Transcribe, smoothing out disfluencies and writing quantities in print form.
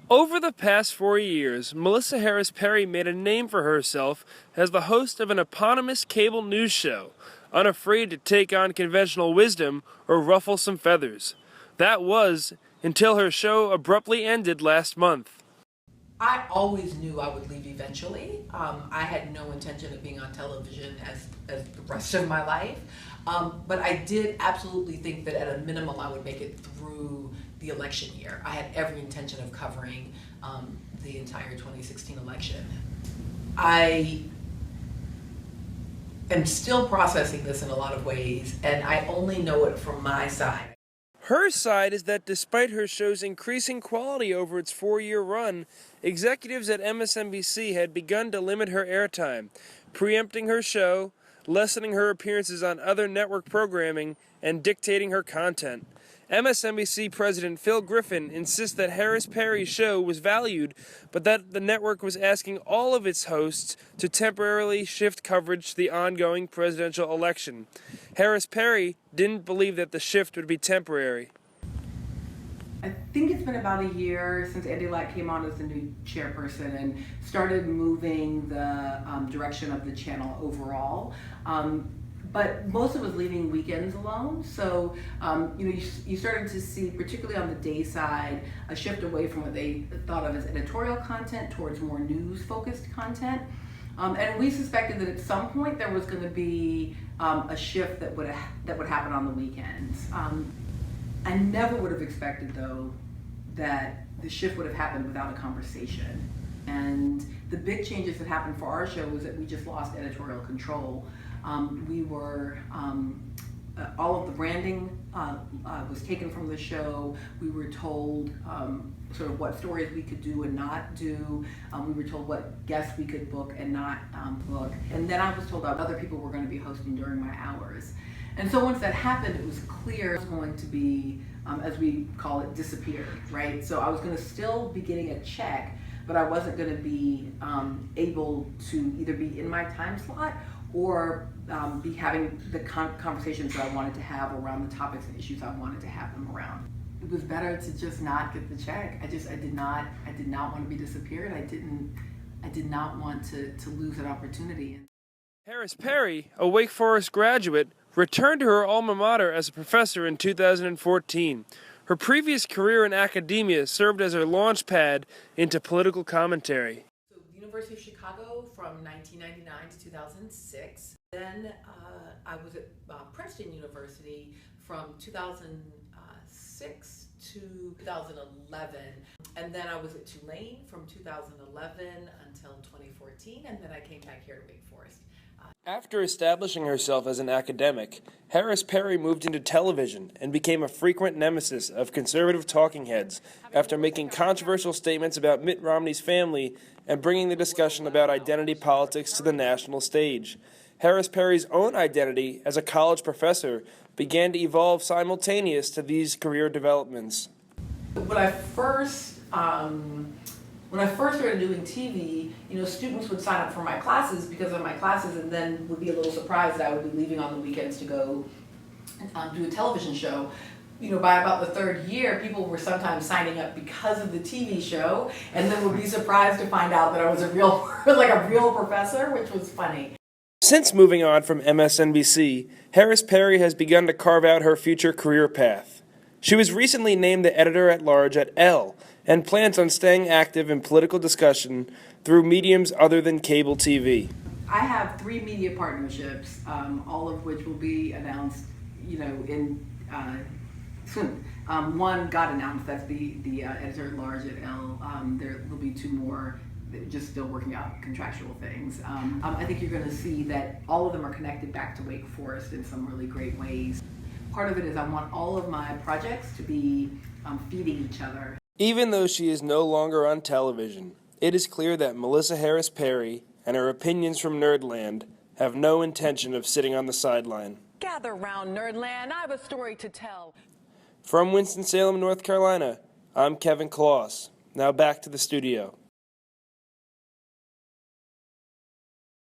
Over the past 4 years, Melissa Harris Perry made a name for herself as the host of an eponymous cable news show, unafraid to take on conventional wisdom or ruffle some feathers. That was until her show abruptly ended last month. I always knew I would leave eventually. I had no intention of being on television as the rest of my life. But I did absolutely think that at a minimum I would make it through the election year. I had every intention of covering the entire 2016 election. I am still processing this in a lot of ways, and I only know it from my side. Her side is that despite her show's increasing quality over its 4-year run, executives at MSNBC had begun to limit her airtime, preempting her show, lessening her appearances on other network programming, and dictating her content. MSNBC President Phil Griffin insists that Harris Perry's show was valued, but that the network was asking all of its hosts to temporarily shift coverage to the ongoing presidential election. Harris Perry didn't believe that the shift would be temporary. I think it's been about a year since Andy Lack came on as the new chairperson and started moving the direction of the channel overall. But most of it was leaving weekends alone. So, you started to see, particularly on the day side, a shift away from what they thought of as editorial content towards more news-focused content. And we suspected that at some point there was going to be a shift that would happen on the weekends. I never would have expected, though, that the shift would have happened without a conversation. And the big changes that happened for our show was that we just lost editorial control. All of the branding was taken from the show. We were told sort of what stories we could do and not do. We were told what guests we could book and not book. And then I was told that other people were going to be hosting during my hours. And so once that happened, it was clear it was going to be, as we call it, disappeared, right? So I was going to still be getting a check, but I wasn't going to be able to either be in my time slot or be having the conversations that I wanted to have around the topics and issues I wanted to have them around. It was better to just not get the check. I did not want to be disappeared. I did not want to lose that opportunity. Harris Perry, a Wake Forest graduate, returned to her alma mater as a professor in 2014. Her previous career in academia served as her launch pad into political commentary. So, the University of Chicago from 1999 to 2006. Then I was at Princeton University from 2006 to 2011. And then I was at Tulane from 2011 until 2014. And then I came back here to Wake Forest. After establishing herself as an academic, Harris Perry moved into television and became a frequent nemesis of conservative talking heads after making controversial statements about Mitt Romney's family and bringing the discussion about identity politics to the national stage. Harris Perry's own identity as a college professor began to evolve simultaneous to these career developments. When I first started doing TV, students would sign up for my classes because of my classes and then would be a little surprised that I would be leaving on the weekends to go do a television show. By about the third year, people were sometimes signing up because of the TV show and then would be surprised to find out that I was a real professor, which was funny. Since moving on from MSNBC, Harris Perry has begun to carve out her future career path. She was recently named the editor-at-large at Elle and plans on staying active in political discussion through mediums other than cable TV. I have 3 media partnerships, all of which will be announced, in soon. One got announced. That's the editor-at-large at Elle. There will be 2 more. Just still working out contractual things. I think you're going to see that all of them are connected back to Wake Forest in some really great ways. Part of it is I want all of my projects to be feeding each other. Even though she is no longer on television, it is clear that Melissa Harris Perry and her opinions from Nerdland have no intention of sitting on the sideline. Gather round, Nerdland. I have a story to tell. From Winston-Salem, North Carolina, I'm Kevin Kloss. Now back to the studio.